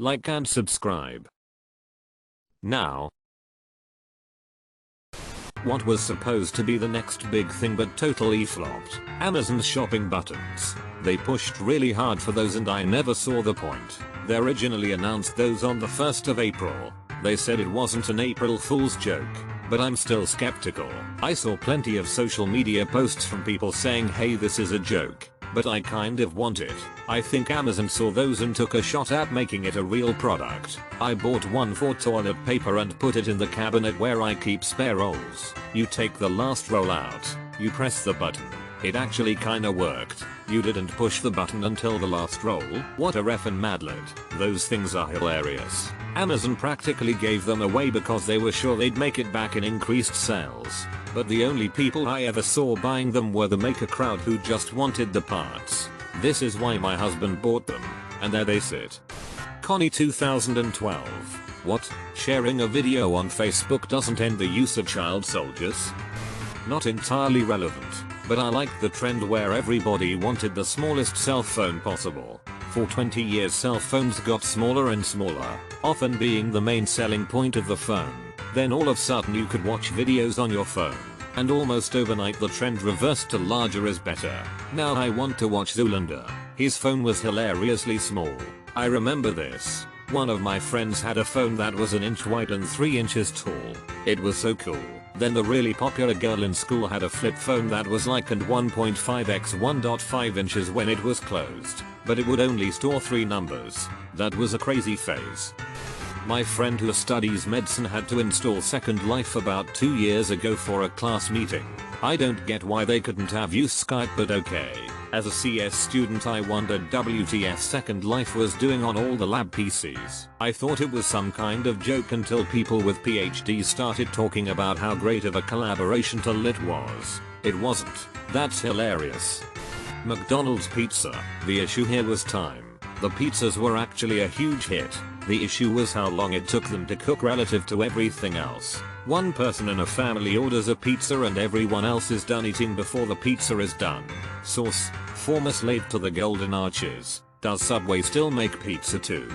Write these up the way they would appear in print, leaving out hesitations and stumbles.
like and subscribe. Now, what was supposed to be the next big thing but totally flopped? Amazon's shopping buttons. They pushed really hard for those and I never saw the point. They originally announced those on the 1st of April. They said it wasn't an April Fool's joke, but I'm still skeptical. I saw plenty of social media posts from people saying hey this is a joke, but I kind of want it. I think Amazon saw those and took a shot at making it a real product. I bought one for toilet paper and put it in the cabinet where I keep spare rolls. You take the last roll out, you press the button. It actually kinda worked. You didn't push the button until the last roll. What a reffin' madlad. Those things are hilarious. Amazon practically gave them away because they were sure they'd make it back in increased sales. But the only people I ever saw buying them were the maker crowd who just wanted the parts. This is why my husband bought them. And there they sit. Connie 2012. What? Sharing a video on Facebook doesn't end the use of child soldiers? Not entirely relevant, but I liked the trend where everybody wanted the smallest cell phone possible. For 20 years cell phones got smaller and smaller, often being the main selling point of the phone. Then all of a sudden you could watch videos on your phone. And almost overnight the trend reversed to larger is better. Now I want to watch Zoolander. His phone was hilariously small. I remember this. One of my friends had a phone that was an inch wide and 3 inches tall. It was so cool. Then the really popular girl in school had a flip phone that was like and 1.5 x 1.5 inches when it was closed. But it would only store 3 numbers. That was a crazy phase. My friend who studies medicine had to install Second Life about 2 years ago for a class meeting. I don't get why they couldn't have used Skype, but okay. As a CS student I wondered WTF Second Life was doing on all the lab PCs. I thought it was some kind of joke until people with PhDs started talking about how great of a collaboration tool it was. It wasn't. That's hilarious. McDonald's pizza. The issue here was time. The pizzas were actually a huge hit. The issue was how long it took them to cook relative to everything else. One person in a family orders a pizza and everyone else is done eating before the pizza is done. Source: former slave to the Golden Arches. Does Subway still make pizza too?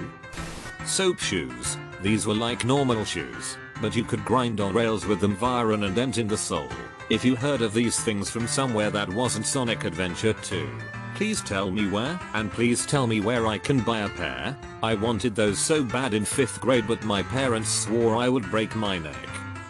Soap shoes. These were like normal shoes, but you could grind on rails with them via an indent in the sole. If you heard of these things from somewhere that wasn't Sonic Adventure 2, please tell me where, and please tell me where I can buy a pair. I wanted those so bad in 5th grade, but my parents swore I would break my neck.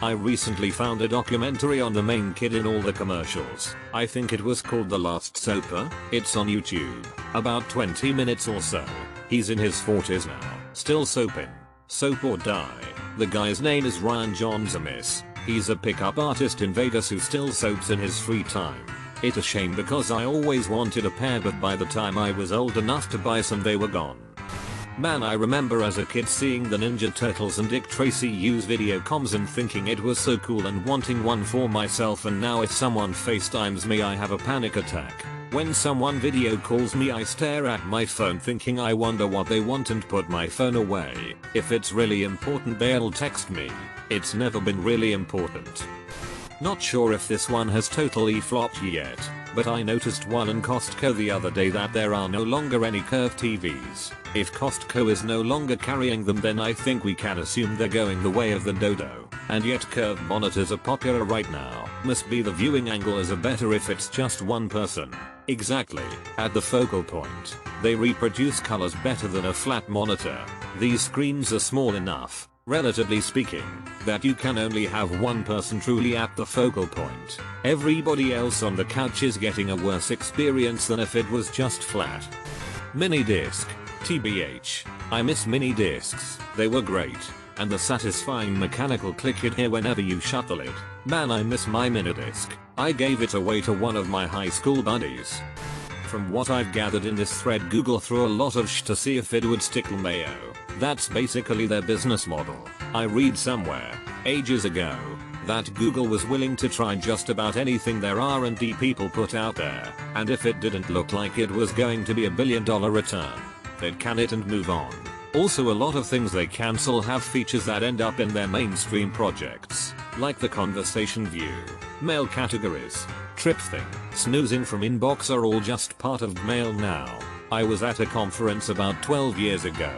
I recently found a documentary on the main kid in all the commercials. I think it was called The Last Soaper. It's on YouTube. About 20 minutes or so. He's in his 40s now, still soaping. Soap or die. The guy's name is Ryan Johnson. He's a pickup artist in Vegas who still soaps in his free time. It's a shame because I always wanted a pair, but by the time I was old enough to buy some they were gone. Man, I remember as a kid seeing the Ninja Turtles and Dick Tracy use video comms and thinking it was so cool and wanting one for myself, and now if someone FaceTimes me I have a panic attack. When someone video calls me I stare at my phone thinking I wonder what they want and put my phone away. If it's really important they'll text me. It's never been really important. Not sure if this one has totally flopped yet, but I noticed while in Costco the other day that there are no longer any curved TVs. If Costco is no longer carrying them, then I think we can assume they're going the way of the dodo. And yet curved monitors are popular right now. Must be the viewing angle is better if it's just one person. Exactly. At the focal point, they reproduce colors better than a flat monitor. These screens are small enough, relatively speaking, that you can only have one person truly at the focal point. Everybody else on the couch is getting a worse experience than if it was just flat. Mini disc. TBH. I miss mini discs. They were great. And the satisfying mechanical click you'd hear whenever you shut the lid. Man, I miss my mini disc. I gave it away to one of my high school buddies. From what I've gathered in this thread, Google threw a lot of to see if it would stick mayo. That's basically their business model. I read somewhere, ages ago, that Google was willing to try just about anything their R&D people put out there, and if it didn't look like it was going to be a $1 billion return, they'd can it and move on. Also, a lot of things they cancel have features that end up in their mainstream projects, like the conversation view, mail categories, trip thing, snoozing from inbox are all just part of mail now. I was at a conference about 12 years ago.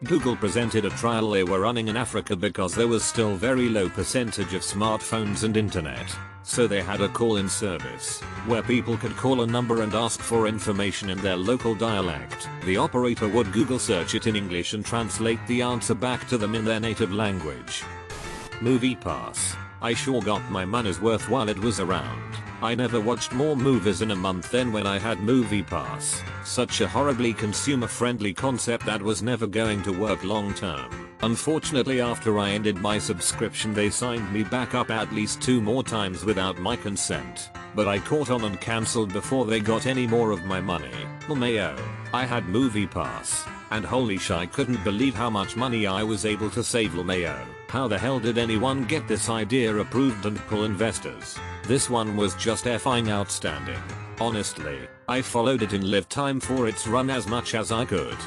Google presented a trial they were running in Africa because there was still very low percentage of smartphones and internet. So they had a call-in service, where people could call a number and ask for information in their local dialect. The operator would Google search it in English and translate the answer back to them in their native language. Movie Pass. I sure got my money's worth while it was around. I never watched more movies in a month than when I had Movie Pass. Such a horribly consumer-friendly concept that was never going to work long term. Unfortunately, after I ended my subscription, they signed me back up at least 2 more times without my consent. But I caught on and cancelled before they got any more of my money. LMAO. I had Movie Pass. And holy sh, I couldn't believe how much money I was able to save. LMAO. How the hell did anyone get this idea approved and pull investors? This one was just effing outstanding. Honestly, I followed it in live time for its run as much as I could.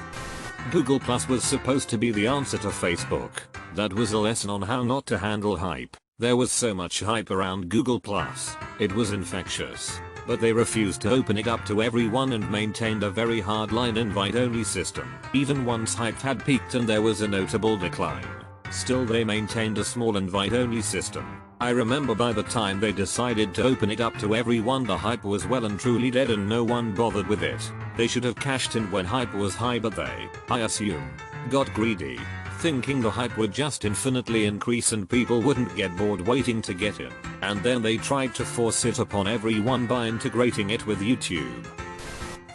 Google Plus was supposed to be the answer to Facebook. That was a lesson on how not to handle hype. There was so much hype around Google Plus. It was infectious. But they refused to open it up to everyone and maintained a very hardline invite-only system. Even once hype had peaked and there was a notable decline, still they maintained a small invite-only system. I remember by the time they decided to open it up to everyone, the hype was well and truly dead and no one bothered with it. They should have cashed in when hype was high, but they, I assume, got greedy, thinking the hype would just infinitely increase and people wouldn't get bored waiting to get in. And then they tried to force it upon everyone by integrating it with YouTube.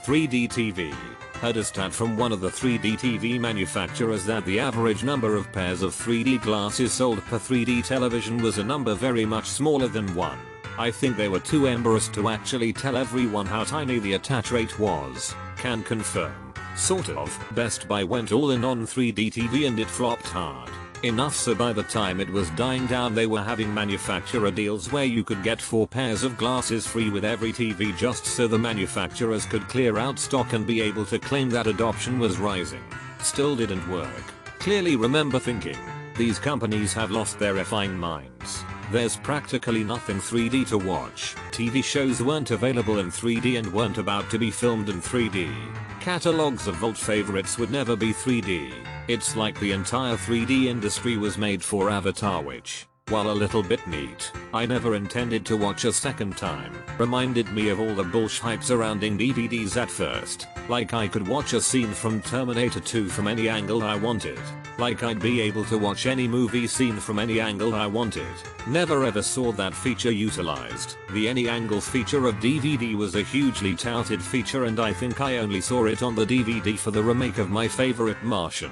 3D TV. Heard a stat from one of the 3D TV manufacturers that the average number of pairs of 3D glasses sold per 3D television was a number very much smaller than 1. I think they were too embarrassed to actually tell everyone how tiny the attach rate was. Can confirm. Sort of. Best Buy went all in on 3D TV and it flopped hard. Enough so by the time it was dying down they were having manufacturer deals where you could get 4 pairs of glasses free with every TV just so the manufacturers could clear out stock and be able to claim that adoption was rising. Still didn't work. Clearly remember thinking, these companies have lost their effing minds. There's practically nothing 3D to watch. TV shows weren't available in 3D and weren't about to be filmed in 3D. Catalogs of vault favorites would never be 3D. It's like the entire 3D industry was made for Avatar, which, while a little bit neat, I never intended to watch a second time. Reminded me of all the bullshit hype surrounding DVDs at first. Like I could watch a scene from Terminator 2 from any angle I wanted. Like I'd be able to watch any movie scene from any angle I wanted. Never ever saw that feature utilized. The any angle feature of DVD was a hugely touted feature and I think I only saw it on the DVD for the remake of my favorite Martian.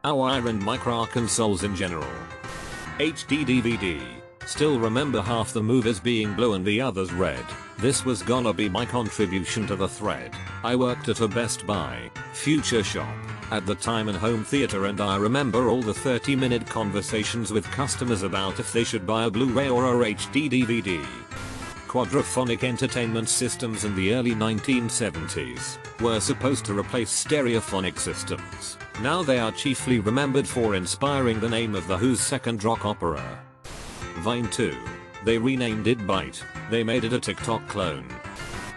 Our and micro consoles in general. HD DVD. Still remember half the movies being blue and the others red. This was gonna be my contribution to the thread. I worked at a Best Buy, Future Shop, at the time in home theater, and I remember all the 30-minute conversations with customers about if they should buy a Blu-ray or a HD DVD. Quadraphonic entertainment systems in the early 1970s were supposed to replace stereophonic systems. Now they are chiefly remembered for inspiring the name of The Who's second rock opera. Vine 2. They renamed it Byte. They made it a TikTok clone.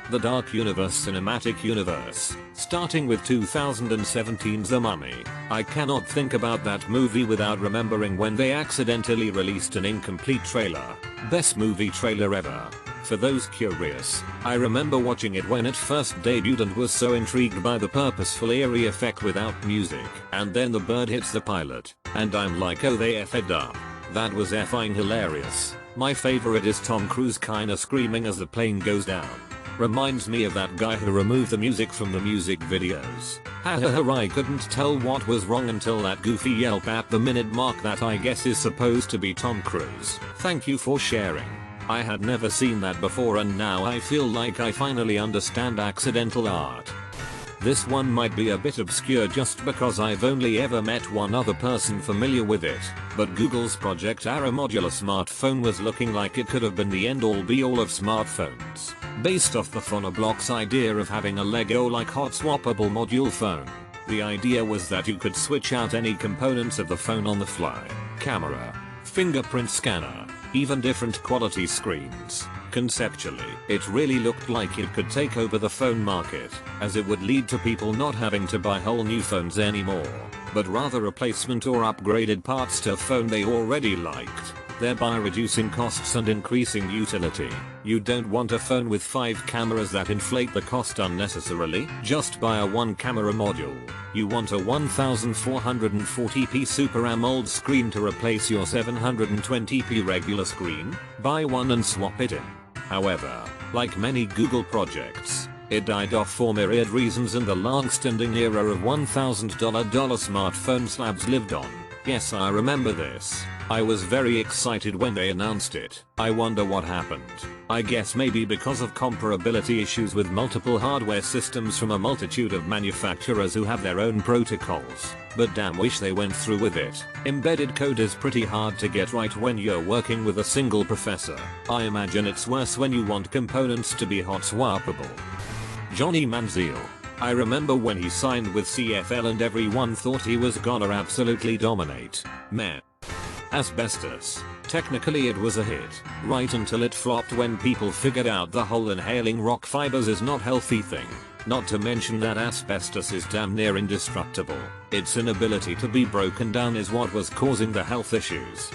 The Dark Universe Cinematic Universe, starting with 2017's The Mummy. I cannot think about that movie without remembering when they accidentally released an incomplete trailer. Best movie trailer ever. For those curious, I remember watching it when it first debuted and was so intrigued by the purposeful eerie effect without music. And then the bird hits the pilot, and I'm like, oh, they effed up. That was effing hilarious. My favorite is Tom Cruise kinda screaming as the plane goes down. Reminds me of that guy who removed the music from the music videos. Hahaha, I couldn't tell what was wrong until that goofy yelp at the minute mark that I guess is supposed to be Tom Cruise. Thank you for sharing. I had never seen that before and now I feel like I finally understand accidental art. This one might be a bit obscure just because I've only ever met one other person familiar with it, but Google's Project Arrow modular smartphone was looking like it could have been the end all be all of smartphones. Based off the Phonoblock's idea of having a Lego-like hot swappable module phone. The idea was that you could switch out any components of the phone on the fly. Camera, fingerprint scanner, even different quality screens. Conceptually, it really looked like it could take over the phone market, as it would lead to people not having to buy whole new phones anymore, but rather replacement or upgraded parts to a phone they already liked, thereby reducing costs and increasing utility. You don't want a phone with 5 cameras that inflate the cost unnecessarily. Just buy a 1 camera module. You want a 1440p Super AMOLED screen to replace your 720p regular screen? Buy one and swap it in. However, like many Google projects, it died off for myriad reasons and the long-standing era of $1,000 smartphone slabs lived on. Yes, I remember this. I was very excited when they announced it. I wonder what happened. I guess maybe because of comparability issues with multiple hardware systems from a multitude of manufacturers who have their own protocols. But damn, wish they went through with it. Embedded code is pretty hard to get right when you're working with a single processor. I imagine it's worse when you want components to be hot swappable. Johnny Manziel. I remember when he signed with CFL and everyone thought he was gonna absolutely dominate. Meh. Asbestos. Technically it was a hit, right until it flopped when people figured out the whole inhaling rock fibers is not healthy thing. Not to mention that asbestos is damn near indestructible. Its inability to be broken down is what was causing the health issues.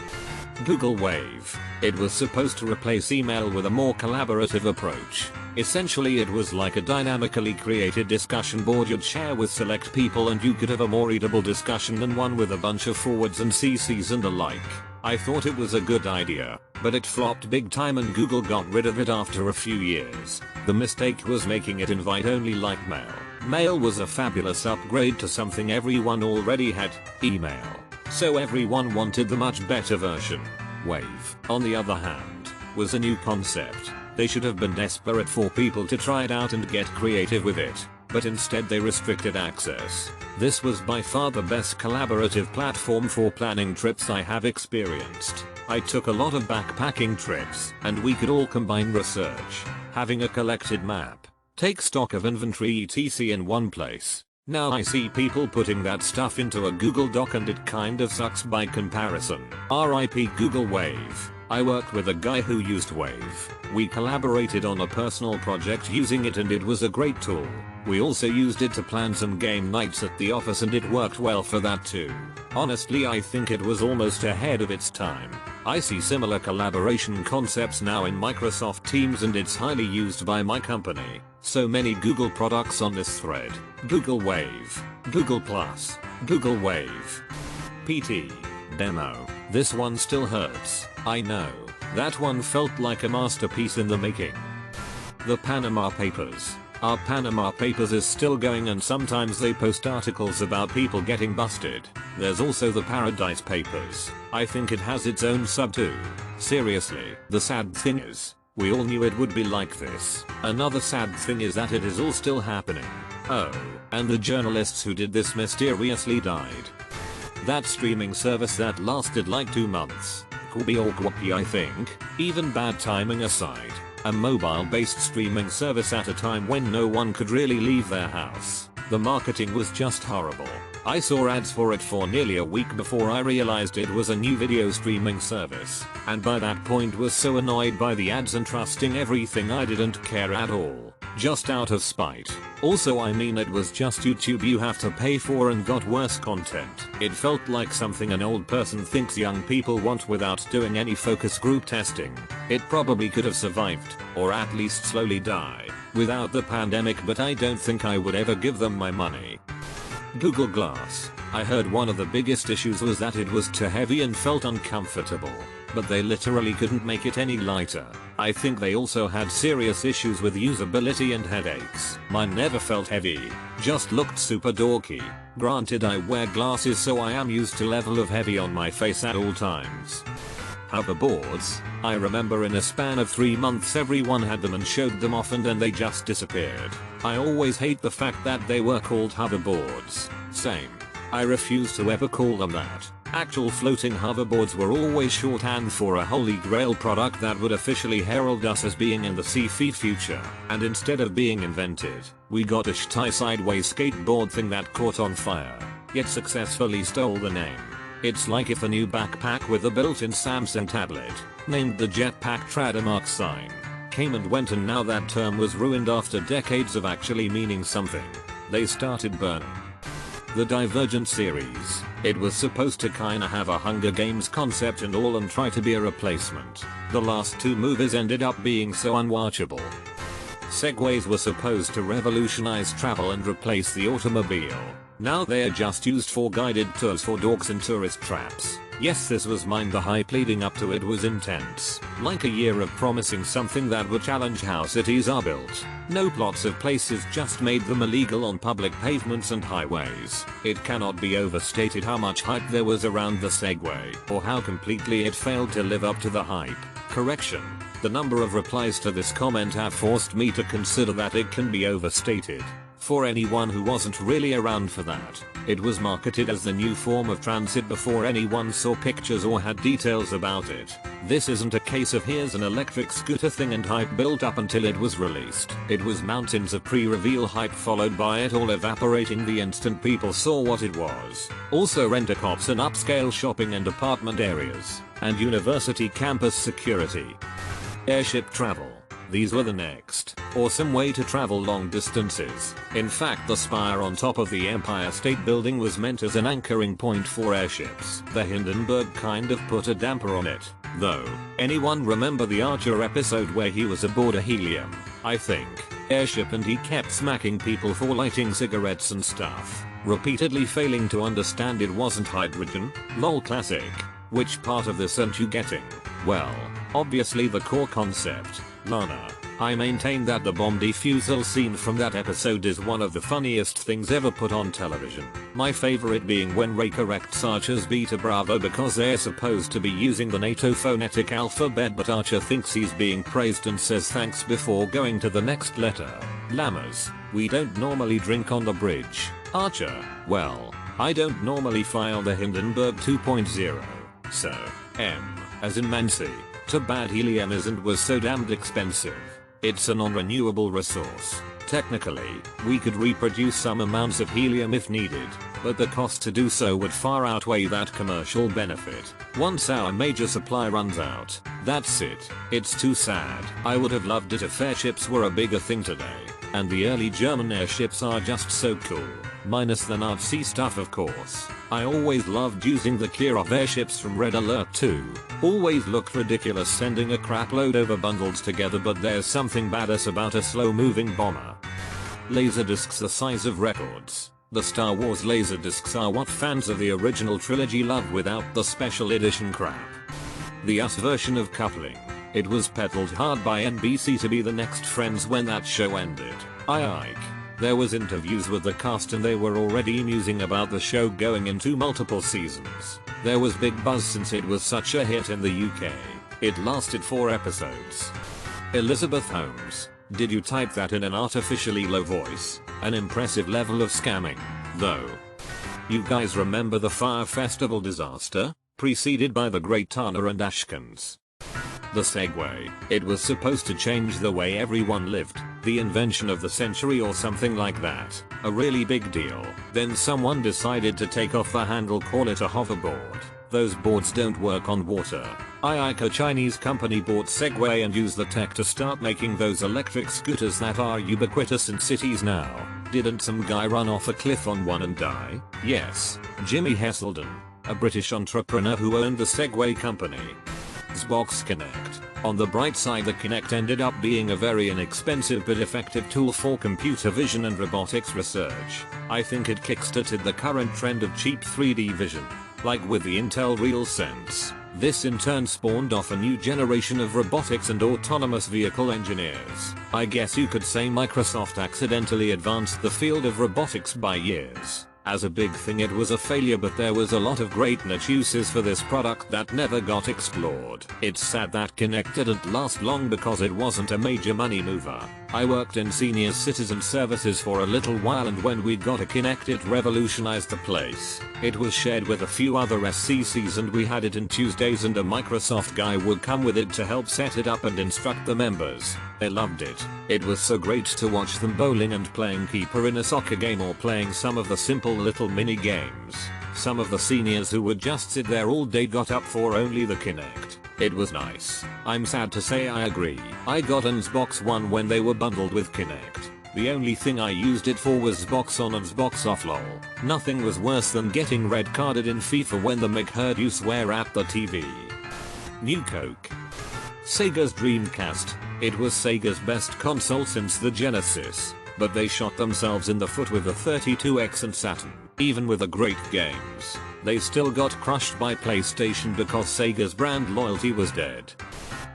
Google Wave. It was supposed to replace email with a more collaborative approach. Essentially it was like a dynamically created discussion board you'd share with select people and you could have a more readable discussion than one with a bunch of forwards and CCs and the like. I thought it was a good idea, but it flopped big time and Google got rid of it after a few years. The mistake was making it invite only like mail. Mail was a fabulous upgrade to something everyone already had, email. So everyone wanted the much better version. Wave, on the other hand, was a new concept. They should have been desperate for people to try it out and get creative with it, but instead they restricted access. This was by far the best collaborative platform for planning trips I have experienced. I took a lot of backpacking trips, and we could all combine research, having a collected map, take stock of inventory etc. in one place. Now I see people putting that stuff into a Google Doc and it kind of sucks by comparison. RIP Google Wave. I worked with a guy who used Wave. We collaborated on a personal project using it and it was a great tool. We also used it to plan some game nights at the office and it worked well for that too. Honestly, I think it was almost ahead of its time. I see similar collaboration concepts now in Microsoft Teams and it's highly used by my company. So many Google products on this thread. Google Wave, Google Plus, Google Wave. PT. Demo. This one still hurts. I know. That one felt like a masterpiece in the making. The Panama Papers. Our Panama Papers is still going and sometimes they post articles about people getting busted. There's also the Paradise Papers. I think it has its own sub too. Seriously, the sad thing is, we all knew it would be like this. Another sad thing is that it is all still happening. Oh, and the journalists who did this mysteriously died. That streaming service that lasted like 2 months. Kubi or Kwapi I think. Even bad timing aside. A mobile-based streaming service at a time when no one could really leave their house. The marketing was just horrible. I saw ads for it for nearly a week before I realized it was a new video streaming service. And by that point was so annoyed by the ads and trusting everything I didn't care at all. Just out of spite. Also, I mean, it was just YouTube you have to pay for and got worse content. It felt like something an old person thinks young people want without doing any focus group testing. It probably could have survived, or at least slowly die, without the pandemic, but I don't think I would ever give them my money. Google Glass. I heard one of the biggest issues was that it was too heavy and felt uncomfortable. But they literally couldn't make it any lighter. I think they also had serious issues with usability and headaches. Mine never felt heavy, just looked super dorky. Granted, I wear glasses so I am used to level of heavy on my face at all times. Hoverboards. I remember in a span of 3 months everyone had them and showed them off and then they just disappeared. I always hate the fact that they were called hoverboards. Same. I refuse to ever call them that. Actual floating hoverboards were always shorthand for a holy grail product that would officially herald us as being in the sea-feet future. And instead of being invented, we got a shitty sideways skateboard thing that caught on fire, yet successfully stole the name. It's like if a new backpack with a built-in Samsung tablet, named the Jetpack Trademark sign, came and went and now that term was ruined after decades of actually meaning something. They started burning. The Divergent series. It was supposed to kinda have a Hunger Games concept and all and try to be a replacement. The last 2 movies ended up being so unwatchable. Segways were supposed to revolutionize travel and replace the automobile. Now they are just used for guided tours for dorks and tourist traps. Yes, this was mine. The hype leading up to it was intense. Like a year of promising something that would challenge how cities are built. No plots of places, just made them illegal on public pavements and highways. It cannot be overstated how much hype there was around the Segway, or how completely it failed to live up to the hype. Correction. The number of replies to this comment have forced me to consider that it can be overstated. For anyone who wasn't really around for that, it was marketed as the new form of transit before anyone saw pictures or had details about it. This isn't a case of here's an electric scooter thing and hype built up until it was released. It was mountains of pre-reveal hype followed by it all evaporating the instant people saw what it was. Also rent-a-cops and upscale shopping and apartment areas, and university campus security. Airship travel. These were the next awesome way to travel long distances. In fact, the spire on top of the Empire State Building was meant as an anchoring point for airships. The Hindenburg kind of put a damper on it, though. Anyone remember the Archer episode where he was aboard a helium, I think, airship and he kept smacking people for lighting cigarettes and stuff, repeatedly failing to understand it wasn't hydrogen? Lol classic. Which part of this aren't you getting? Well, obviously the core concept. Lana. I maintain that the bomb defusal scene from that episode is one of the funniest things ever put on television. My favorite being when Ray corrects Archer's Beta Bravo because they're supposed to be using the NATO phonetic alphabet, but Archer thinks he's being praised and says thanks before going to the next letter. Llamas. We don't normally drink on the bridge. Archer. Well, I don't normally fly on the Hindenburg 2.0. So, M, as in Mansi. Too bad helium isn't, was so damned expensive. It's a non-renewable resource. Technically, we could reproduce some amounts of helium if needed, but the cost to do so would far outweigh that commercial benefit. Once our major supply runs out, that's it. It's too sad. I would have loved it if airships were a bigger thing today. And the early German airships are just so cool. Minus the Nazi stuff of course. I always loved using the Kirov airships from Red Alert 2. Always looked ridiculous sending a crap load over bundles together, but there's something badass about a slow moving bomber. Laserdiscs the size of records. The Star Wars laserdiscs are what fans of the original trilogy love without the special edition crap. The US version of coupling. It was peddled hard by NBC to be the next Friends when that show ended. Ike. There was interviews with the cast and they were already musing about the show going into multiple seasons. There was big buzz since it was such a hit in the UK. It lasted 4 episodes. Elizabeth Holmes. Did you type that in an artificially low voice? An impressive level of scamming, though. You guys remember the Fire Festival disaster? Preceded by the Great Tana and Ashkans. The Segway. It was supposed to change the way everyone lived, the invention of the century or something like that. A really big deal. Then someone decided to take off the handle, call it a hoverboard. Those boards don't work on water. Ike, a Chinese company, bought Segway and used the tech to start making those electric scooters that are ubiquitous in cities now. Didn't some guy run off a cliff on one and die? Yes, Jimmy Heselden, a British entrepreneur who owned the Segway company. Xbox Kinect. On the bright side, the Kinect ended up being a very inexpensive but effective tool for computer vision and robotics research. I think it kickstarted the current trend of cheap 3D vision. Like with the Intel RealSense. This in turn spawned off a new generation of robotics and autonomous vehicle engineers. I guess you could say Microsoft accidentally advanced the field of robotics by years. As a big thing it was a failure, but there was a lot of great niche uses for this product that never got explored. It's sad that Kinect didn't last long because it wasn't a major money mover. I worked in senior citizen services for a little while, and when we got a Kinect it revolutionized the place. It was shared with a few other SCCs and we had it in Tuesdays, and a Microsoft guy would come with it to help set it up and instruct the members. They loved it. It was so great to watch them bowling and playing keeper in a soccer game or playing some of the simple little mini games. Some of the seniors who would just sit there all day got up for only the Kinect. It was nice. I'm sad to say I agree. I got an Xbox One when they were bundled with Kinect. The only thing I used it for was Xbox on and Xbox off lol. Nothing was worse than getting red carded in FIFA when the mic heard you swear at the TV. New Coke. Sega's Dreamcast. It was Sega's best console since the Genesis, but they shot themselves in the foot with the 32X and Saturn. Even with the great games, they still got crushed by PlayStation because Sega's brand loyalty was dead.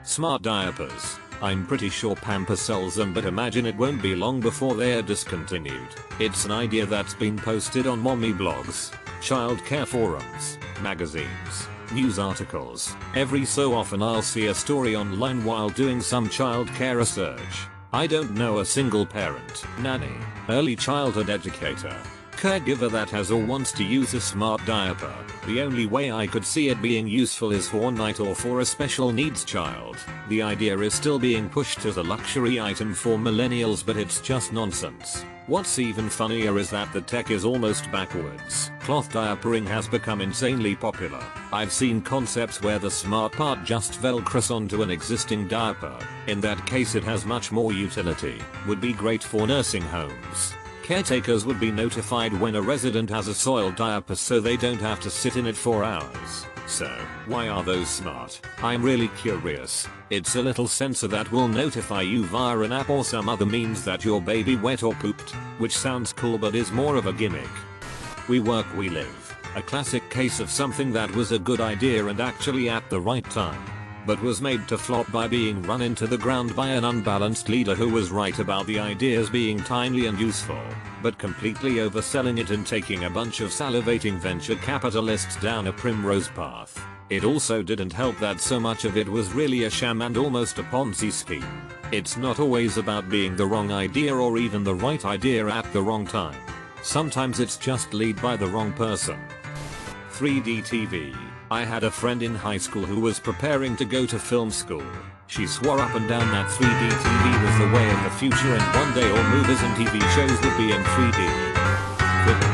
Smart diapers. I'm pretty sure Pampers sells them, but imagine it won't be long before they are discontinued. It's an idea that's been posted on mommy blogs, childcare forums, magazines, news articles. Every so often I'll see a story online while doing some childcare research. I don't know a single parent, nanny, early childhood educator, caregiver that has or wants to use a smart diaper. The only way I could see it being useful is for one night or for a special needs child. The idea is still being pushed as a luxury item for millennials, but it's just nonsense. What's even funnier is that the tech is almost backwards. Cloth diapering has become insanely popular. I've seen concepts where the smart part just velcros onto an existing diaper. In that case it has much more utility. Would be great for nursing homes. Caretakers would be notified when a resident has a soiled diaper so they don't have to sit in it for hours. So, why are those smart? I'm really curious. It's a little sensor that will notify you via an app or some other means that your baby wet or pooped, which sounds cool but is more of a gimmick. We work we live. A classic case of something that was a good idea and actually at the right time, but was made to flop by being run into the ground by an unbalanced leader who was right about the ideas being timely and useful, but completely overselling it and taking a bunch of salivating venture capitalists down a primrose path. It also didn't help that so much of it was really a sham and almost a Ponzi scheme. It's not always about being the wrong idea or even the right idea at the wrong time. Sometimes it's just led by the wrong person. 3D TV. I had a friend in high school who was preparing to go to film school. She swore up and down that 3D TV was the way of the future and one day all movies and TV shows would be in 3D.